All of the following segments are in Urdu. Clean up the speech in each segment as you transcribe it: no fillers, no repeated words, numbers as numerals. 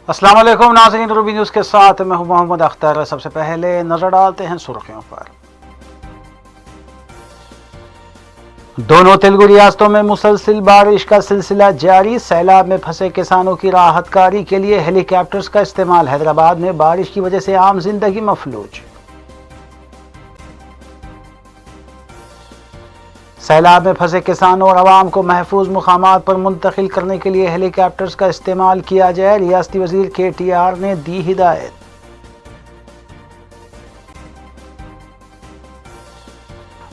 السلام علیکم ناظرین، روبی نیوز کے ساتھ میں ہوں محمد اختر۔ سب سے پہلے نظر ڈالتے ہیں سرخیوں پر۔ دونوں تلگو ریاستوں میں مسلسل بارش کا سلسلہ جاری، سیلاب میں پھنسے کسانوں کی راحت کاری کے لیے ہیلی کاپٹرز کا استعمال۔ حیدرآباد میں بارش کی وجہ سے عام زندگی مفلوج۔ سیلاب میں پھنسے کسانوں اور عوام کو محفوظ مقامات پر منتقل کرنے کے لیے ہیلی کاپٹرز کا استعمال کیا جائے، ریاستی وزیر کے ٹی آر نے دی ہدایت۔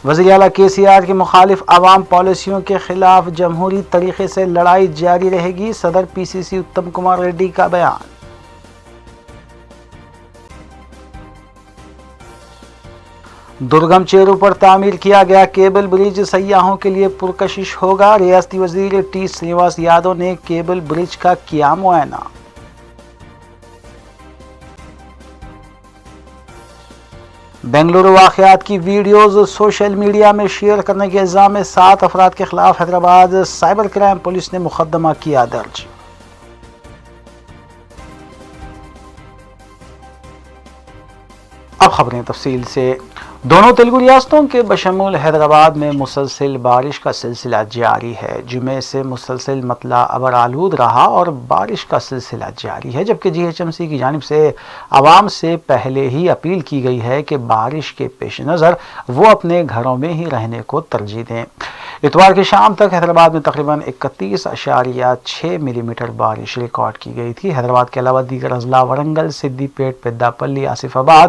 وزیر اعلیٰ کے سی آر کی مخالف عوام پالیسیوں کے خلاف جمہوری طریقے سے لڑائی جاری رہے گی، صدر پی سی سی اتم کمار ریڈی کا بیان۔ درگم چیرو پر تعمیر کیا گیا کیبل برج سیاحوں کے لیے پرکشش ہوگا، ریاستی وزیر ٹی سرینواس یادو نے کیبل برج کا کیا معائنہ۔ بنگلورو واقعات کی ویڈیوز سوشل میڈیا میں شیئر کرنے کے الزام میں 7 افراد کے خلاف حیدرآباد سائبر کرائم پولیس نے مقدمہ کیا درج۔ اب خبریں تفصیل سے۔ دونوں تلگو ریاستوں کے بشمول حیدرآباد میں مسلسل بارش کا سلسلہ جاری ہے۔ جمعے سے مسلسل مطلع ابر آلود رہا اور بارش کا سلسلہ جاری ہے، جبکہ جی ایچ ایم سی کی جانب سے عوام سے پہلے ہی اپیل کی گئی ہے کہ بارش کے پیش نظر وہ اپنے گھروں میں ہی رہنے کو ترجیح دیں۔ اتوار کی شام تک حیدرآباد میں تقریباً 31.6 ملی میٹر بارش ریکارڈ کی گئی تھی۔ حیدرآباد کے علاوہ دیگر اضلاع ورنگل، سدی پیٹ، پیدا پلی، آصف آباد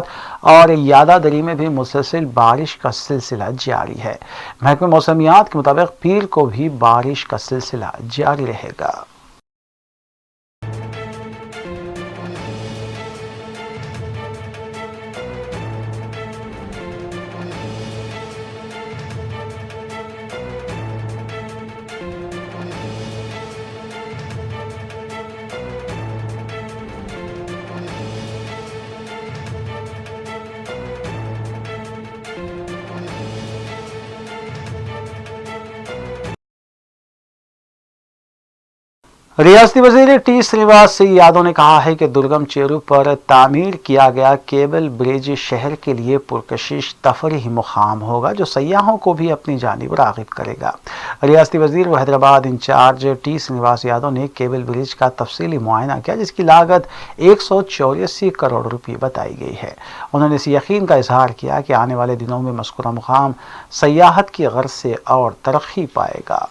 اور یادادری میں بھی مسلسل بارش کا سلسلہ جاری ہے۔ محکمہ موسمیات کے مطابق پیر کو بھی بارش کا سلسلہ جاری رہے گا۔ ریاستی وزیر ٹی سرینواس یادو نے کہا ہے کہ درگم چیرو پر تعمیر کیا گیا کیبل برج شہر کے لیے پرکشش تفریحی مقام ہوگا جو سیاحوں کو بھی اپنی جانب راغب کرے گا۔ ریاستی وزیر و حیدرآباد انچارج ٹی سرینواس یادو نے کیبل برج کا تفصیلی معائنہ کیا، جس کی لاگت 184 کروڑ روپے بتائی گئی ہے۔ انہوں نے اس یقین کا اظہار کیا کہ آنے والے دنوں میں مذکورہ مقام سیاحت کی غرض سے اور ترقی پائے گا۔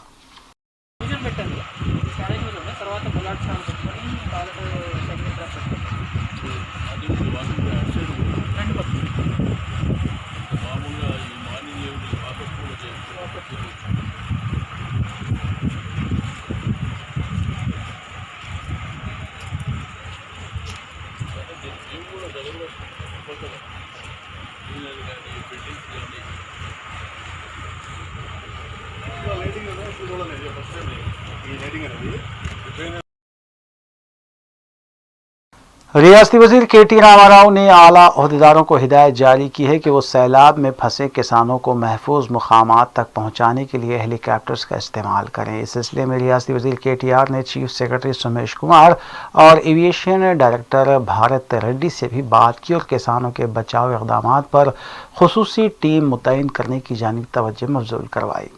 ریاستی وزیر کے ٹی راما راؤ نے اعلیٰ عہدیداروں کو ہدایت جاری کی ہے کہ وہ سیلاب میں پھنسے کسانوں کو محفوظ مقامات تک پہنچانے کے لیے ہیلی کاپٹرز کا استعمال کریں۔ اس سلسلے میں ریاستی وزیر کے ٹی آر نے چیف سیکرٹری سومیش کمار اور ایویشن ڈائریکٹر بھارت ریڈی سے بھی بات کی اور کسانوں کے بچاؤ اقدامات پر خصوصی ٹیم متعین کرنے کی جانب توجہ مبذول کروائی۔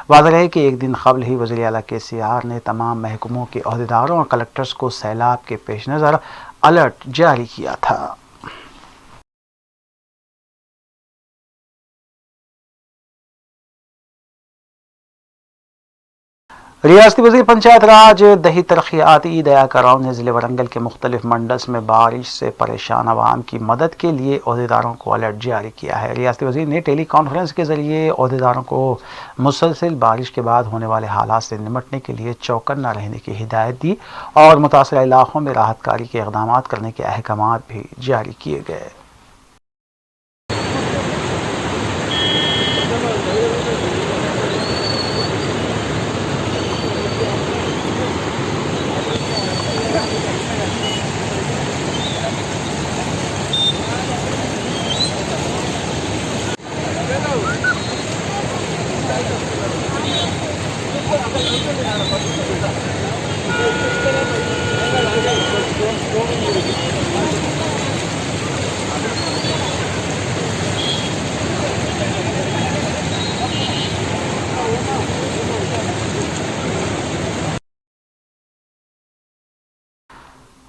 واضح ہے کہ ایک دن قبل ہی وزیر اعلیٰ کے سی آر نے تمام محکموں کے عہدیداروں اور کلکٹرز کو سیلاب کے پیش نظر الرٹ جاری کیا تھا۔ ریاستی وزیر پنچایت راج دیہی ترقیاتی دیا کراؤ نے ضلع ورنگل کے مختلف منڈلز میں بارش سے پریشان عوام کی مدد کے لیے عہدیداروں کو الرٹ جاری کیا ہے۔ ریاستی وزیر نے ٹیلی کانفرنس کے ذریعے عہدیداروں کو مسلسل بارش کے بعد ہونے والے حالات سے نمٹنے کے لیے چوکنا رہنے کی ہدایت دی اور متاثرہ علاقوں میں راحت کاری کے اقدامات کرنے کے احکامات بھی جاری کیے گئے۔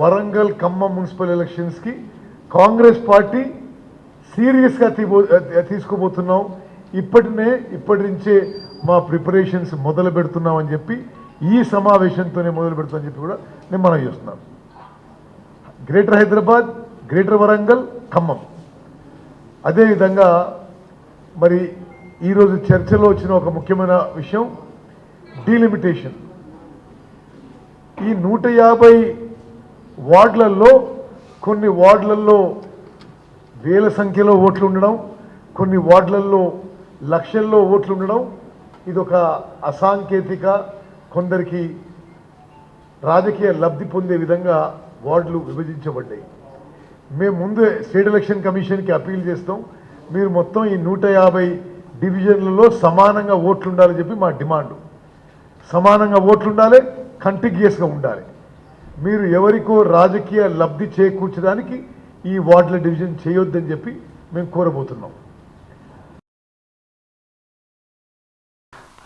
వరంగల్ ఖమ్మం మున్సిపల్ ఎలక్షన్స్ కి కాంగ్రెస్ పార్టీ సీరియస్ గా తీసుకోబోతున్నాం. ఇప్పటి నుంచే మా ప్రిపరేషన్స్ మొదలు పెడుతున్నాం అని చెప్పి ఈ సమావేశంతోనే మొదలు పెడుతున్నాం అని చెప్పి కూడా నేను మనం చేస్తున్నాం. Greater Hyderabad, greater Warangal, Khammam. అదేవిధంగా మరి ఈరోజు చర్చలో వచ్చిన ఒక ముఖ్యమైన విషయం డీలిమిటేషన్. ఈ 150 వార్డులలో కొన్ని వార్డులలో వేల సంఖ్యలో ఓట్లు ఉండడం, కొన్ని వార్డులలో లక్షల్లో ఓట్లు ఉండడం ఇది ఒక అసాంకేతిక, కొందరికి రాజకీయ లబ్ధి పొందే విధంగా వార్డులు విభజించబడ్డాయి. మేము ముందు స్టేట్ ఎలక్షన్ కమిషన్కి అపీల్ చేస్తాం, మీరు మొత్తం ఈ 150 డివిజన్లలో సమానంగా ఓట్లు ఉండాలని చెప్పి మా డిమాండ్. సమానంగా ఓట్లు ఉండాలి, కంటిగ్యూస్గా ఉండాలి. మీరు ఎవరికో రాజకీయ లబ్ధి చేకూర్చడానికి ఈ వార్డుల డివిజన్ చేయొద్దని చెప్పి మేము కోరబోతున్నాం.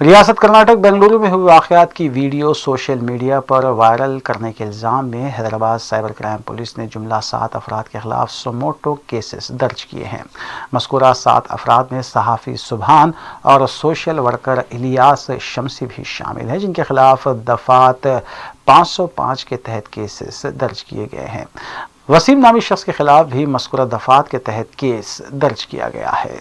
ریاست کرناٹک بنگلورو میں ہوئے واقعات کی ویڈیو سوشل میڈیا پر وائرل کرنے کے الزام میں حیدرآباد سائبر کرائم پولیس نے جملہ 7 افراد کے خلاف سموٹو کیسز درج کیے ہیں۔ مذکورہ 7 افراد میں صحافی سبحان اور سوشل ورکر الیاس شمسی بھی شامل ہیں، جن کے خلاف دفعات 505 کے تحت کیسز درج کیے گئے ہیں۔ وسیم نامی شخص کے خلاف بھی مذکورہ دفعات کے تحت کیس درج کیا گیا ہے۔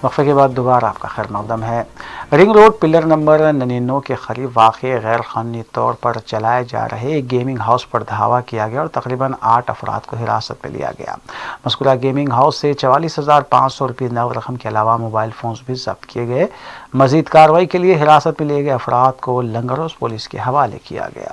وقفے کے بعد دوبارہ آپ کا خیر مقدم ہے۔ رنگ روڈ پلر نمبر 99 کے قریب واقع غیر قانونی طور پر چلائے جا رہے ایک گیمنگ ہاؤس پر دھاوا کیا گیا اور تقریباً 8 افراد کو حراست میں لیا گیا۔ مذکورہ گیمنگ ہاؤس سے 44,500 روپے نقد رقم کے علاوہ موبائل فونز بھی ضبط کیے گئے۔ مزید کارروائی کے لیے حراست میں لیے گئے افراد کو لنگروز پولیس کے حوالے کیا گیا۔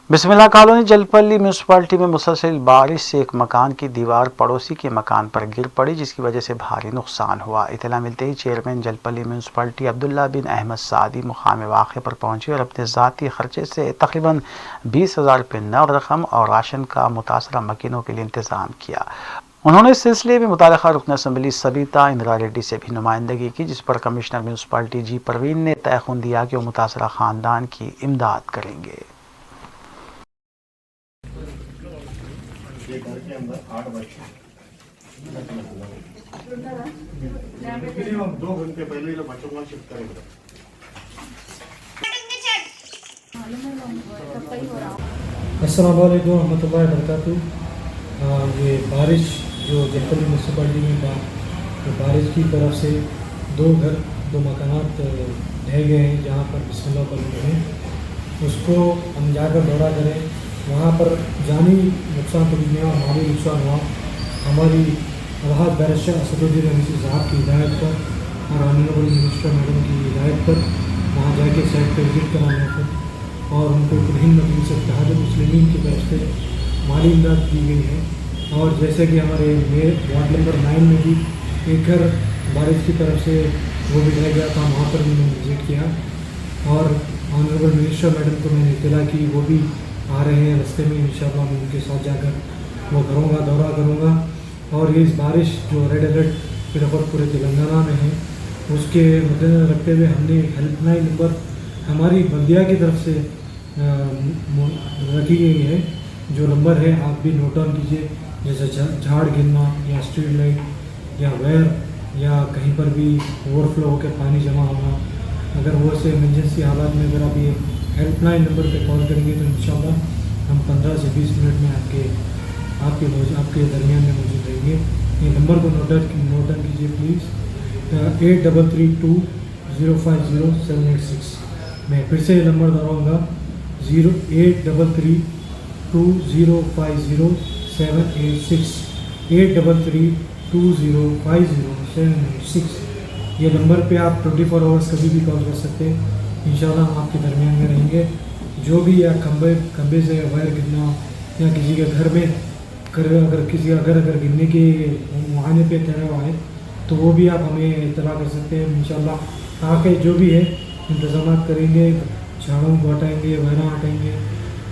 بسم اللہ کالونی جلپلی میونسپلٹی میں مسلسل بارش سے ایک مکان کی دیوار پڑوسی کے مکان پر گر پڑی، جس کی وجہ سے بھاری نقصان ہوا۔ اطلاع ملتے ہی چیئرمین جلپلی میونسپلٹی عبداللہ بن احمد سعدی مقام واقع پر پہنچے اور اپنے ذاتی خرچے سے تقریباً 20,000 روپے نقد رقم اور راشن کا متاثرہ مکینوں کے لیے انتظام کیا۔ انہوں نے اس سلسلے میں متعلقہ رکن اسمبلی سبیتا اندرا ریڈی سے بھی نمائندگی کی، جس پر کمشنر میونسپلٹی جی پروین نے تیقن دیا کہ وہ متاثرہ خاندان کی امداد کریں گے۔ گھر کے اندر 8 بچے 2 گھنٹے پہلے ہی بچوں کو شفٹ کریں گے۔ السلام علیکم ورحمۃ اللہ وبرکاتہ۔ یہ بارش جو جلپلی میونسپلٹی میں بارش کی طرف سے 2 گھر 2 مکانات ڈھہ گئے ہیں، جہاں پر بسم اللہ پڑھتے ہیں، اس کو ہم جا کر دورہ کریں۔ وہاں پر جانی نقصان تو نہیں ہوا، مالی نقصان ہوا۔ ہماری راحت بیرسٹر اسد الدین اویسی صاحب کی ہدایت پر اور آنریبل منسٹر میڈم کی ہدایت پر وہاں جا کے سائٹ پہ وزٹ کرانا تھا اور ان کو ہند مجلس اتحاد المسلمین کی طرف سے مالی امداد دی گئی ہے۔ اور جیسے کہ ہمارے وارڈ نمبر 9 میں بھی ایک گھر بارش کی طرف سے وہ بھی رہ گیا تھا، وہاں پر بھی میں نے وزٹ کیا اور آنریبل منسٹر میڈم کو میں نے اطلاع کی، وہ بھی آ رہے ہیں رستے میں، انشاءاللہ میں ان کے ساتھ جا کر وہ گھروں کا دورہ کروں گا۔ اور یہ اس بارش جو ریڈ الرٹ پھر پورے تلنگانہ میں ہے، اس کے مد نظر رکھتے ہوئے ہم نے ہیلپ لائن نمبر ہماری بلدیہ کی طرف سے رکھی گئی ہے، جو نمبر ہے آپ بھی نوٹ ڈاؤن کیجیے، جیسے جھاڑ گرنا یا اسٹریٹ لائٹ یا وائر یا کہیں پر بھی اوور فلو ہو کے پانی جمع ہونا، اگر وہ سے ایمرجنسی حالات میں اگر آپ یہ ہیلپ لائن نمبر پہ کال کریں گے تو انشاءاللہ ہم 15 سے 20 منٹ میں آپ کے درمیان میں موجود رہیں گے۔ یہ نمبر کو نوٹ ڈاؤن کیجیے پلیز، 8332050786۔ میں پھر سے یہ نمبر دہراؤں گا، 8332050786، 8332050786۔ یہ نمبر پہ آپ 24 آورس کبھی بھی کال کر سکتے ہیں، انشاءاللہ ہم آپ کے درمیان میں رہیں گے۔ جو بھی یا کھمبے سے وائر گرنا یا کسی کے گھر میں اگر کسی کا گھر اگر گرنے کے معائنے پہ ٹھہرا ہوا ہے تو وہ بھی آپ ہمیں اطلاع کر سکتے ہیں، انشاءاللہ آگے جو بھی ہے انتظامات کریں گے، جھاڑوں کو ہٹائیں گے، وائریں ہٹائیں گے،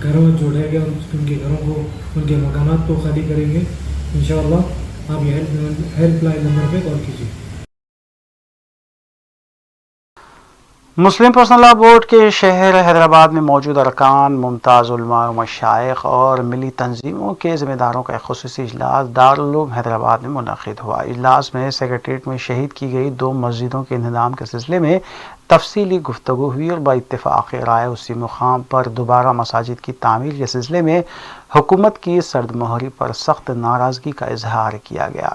گھروں میں جوڑیں گے اور ان کے گھروں کو ان کے مکانات کو خالی کریں گے انشاءاللہ۔ آپ یہ ہیلپ لائن نمبر پہ کال کیجیے۔ مسلم پرسنل لاء بورڈ کے شہر حیدرآباد میں موجود ارکان، ممتاز علماء و مشائخ اور ملی تنظیموں کے ذمہ داروں کا ایک خصوصی اجلاس دارالعلوم حیدرآباد میں منعقد ہوا۔ اجلاس میں سیکریٹریٹ میں شہید کی گئی 2 مسجدوں کے انہدام کے سلسلے میں تفصیلی گفتگو ہوئی اور با اتفاق رائے اسی مقام پر دوبارہ مساجد کی تعمیر کے سلسلے میں حکومت کی سرد مہری پر سخت ناراضگی کا اظہار کیا گیا۔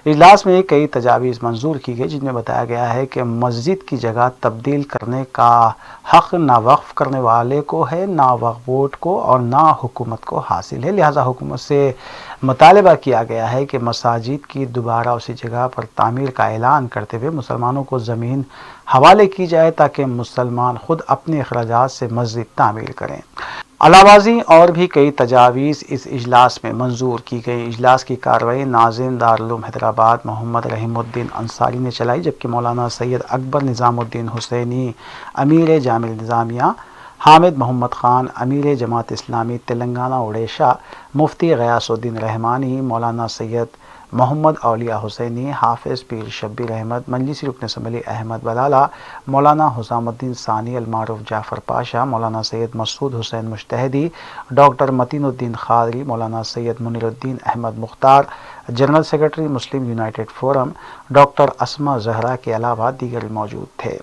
اجلاس میں کئی تجاویز منظور کی گئی، جن میں بتایا گیا ہے کہ مسجد کی جگہ تبدیل کرنے کا حق نہ وقف کرنے والے کو ہے، نہ وقف بورڈ کو اور نہ حکومت کو حاصل ہے، لہذا حکومت سے مطالبہ کیا گیا ہے کہ مساجد کی دوبارہ اسی جگہ پر تعمیر کا اعلان کرتے ہوئے مسلمانوں کو زمین حوالے کی جائے تاکہ مسلمان خود اپنے اخراجات سے مسجد تعمیر کریں۔ علاوہ ازیں اور بھی کئی تجاویز اس اجلاس میں منظور کی گئی۔ اجلاس کی کارروائی ناظم دارالعلوم حیدرآباد محمد رحیم الدین انصاری نے چلائی، جبکہ مولانا سید اکبر نظام الدین حسینی امیر جامع نظامیہ، حامد محمد خان امیر جماعت اسلامی تلنگانہ اڑیسہ، مفتی غیاث الدین رحمانی، مولانا سید محمد اولیاء حسینی، حافظ پیر شبیر احمد، مجلسی رکن اسمبلی احمد بلالہ، مولانا حسام الدین ثانی، المعروف جعفر پاشا، مولانا سید مسعود حسین مجتہدی، ڈاکٹر متین الدین قادری، مولانا سید منیر الدین احمد مختار، جنرل سیکرٹری مسلم یونائیٹڈ فورم ڈاکٹر اسما زہرا کے علاوہ دیگر موجود تھے۔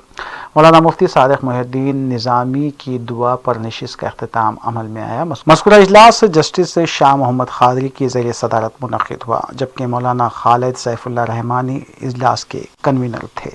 مولانا مفتی صادق محی الدین نظامی کی دعا پر نشست کا اختتام عمل میں آیا۔ مذکورہ اجلاس جسٹس شاہ محمد قادری کی زیر صدارت منعقد ہوا، جبکہ مولانا خالد سیف اللہ رحمانی اجلاس کے کنوینر تھے۔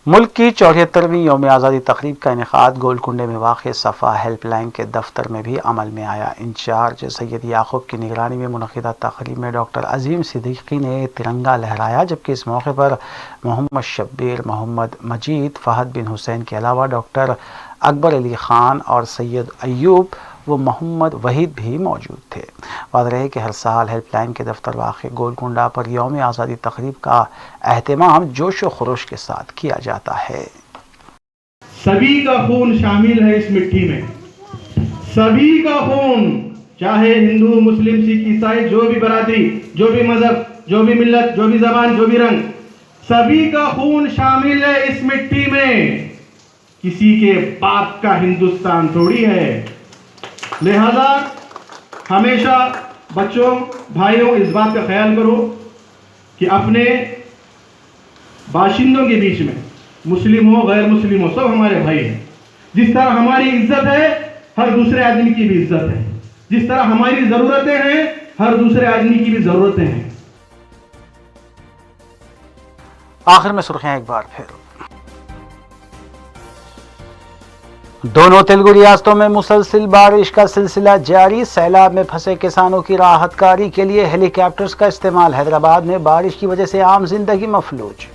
ملک کی 74ویں یوم آزادی تقریب کا انعقاد گولکنڈے میں واقع صفا ہیلپ لائن کے دفتر میں بھی عمل میں آیا۔ انچارج سید یعقوب کی نگرانی میں منعقدہ تقریب میں ڈاکٹر عظیم صدیقی نے ترنگا لہرایا، جبکہ اس موقع پر محمد شبیر، محمد مجید، فہد بن حسین کے علاوہ ڈاکٹر اکبر علی خان اور سید ایوب و محمد وحید بھی موجود تھے۔ واضح رہے کہ ہر سال ہیلپ لائن کے دفتر واقع گولکنڈہ پر یوم آزادی تقریب کا اہتمام جوش و خروش کے ساتھ کیا جاتا ہے۔ سبھی کا خون شامل ہے اس مٹی میں، سبھی کا خون، چاہے ہندو، مسلم، سکھ، عیسائی، جو بھی برادری، جو بھی مذہب، جو بھی ملت، جو بھی زبان، جو بھی رنگ، سبھی کا خون شامل ہے اس مٹی میں۔ کسی کے باپ کا ہندوستان تھوڑی ہے۔ لہذا ہمیشہ بچوں، بھائیوں، اس بات کا خیال کرو کہ اپنے باشندوں کے بیچ میں مسلم ہو، غیر مسلم ہو، سب ہمارے بھائی ہیں۔ جس طرح ہماری عزت ہے، ہر دوسرے آدمی کی بھی عزت ہے۔ جس طرح ہماری ضرورتیں ہیں، ہر دوسرے آدمی کی بھی ضرورتیں ہیں۔ آخر میں سرخیاں ایک بار پھر۔ دونوں تلگو ریاستوں میں مسلسل بارش کا سلسلہ جاری، سیلاب میں پھنسے کسانوں کی راحت کاری کے لیے ہیلی کاپٹرز کا استعمال، حیدرآباد میں بارش کی وجہ سے عام زندگی مفلوج۔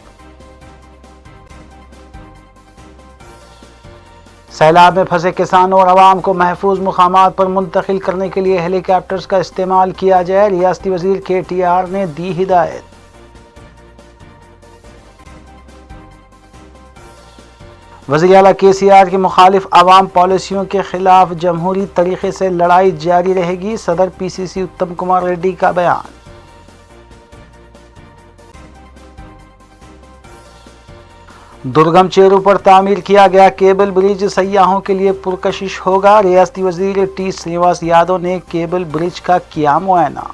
سیلاب میں پھنسے کسانوں اور عوام کو محفوظ مقامات پر منتقل کرنے کے لیے ہیلی کاپٹرز کا استعمال کیا جائے، ریاستی وزیر KTR نے دی ہدایت۔ وزیر اعلیٰ KCR کی مخالف عوام پالیسیوں کے خلاف جمہوری طریقے سے لڑائی جاری رہے گی، صدر PCC اتم کمار ریڈی کا بیان۔ درگم چیرو پر تعمیر کیا گیا کیبل برج سیاحوں کے لیے پرکشش ہوگا، ریاستی وزیر T سرینواس یادو نے کیبل برج کا کیا معائنہ۔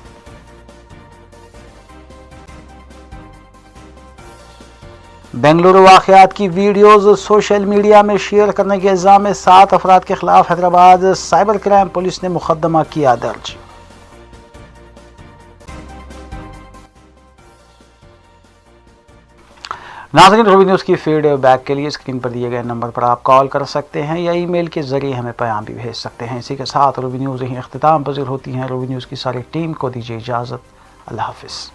بنگلورو واقعات کی ویڈیوز سوشل میڈیا میں شیئر کرنے کے الزام میں 7 افراد کے خلاف حیدرآباد سائبر کرائم پولیس نے مقدمہ کیا درج۔ ناظرین، روبی نیوز کی فیڈ بیک کے لیے اسکرین پر دیے گئے نمبر پر آپ کال کر سکتے ہیں یا ای میل کے ذریعے ہمیں پیام بھی بھیج سکتے ہیں۔ اسی کے ساتھ روبی نیوز یہیں اختتام پذیر ہوتی ہیں۔ روبی نیوز کی ساری ٹیم کو دیجیے اجازت۔ اللہ حافظ۔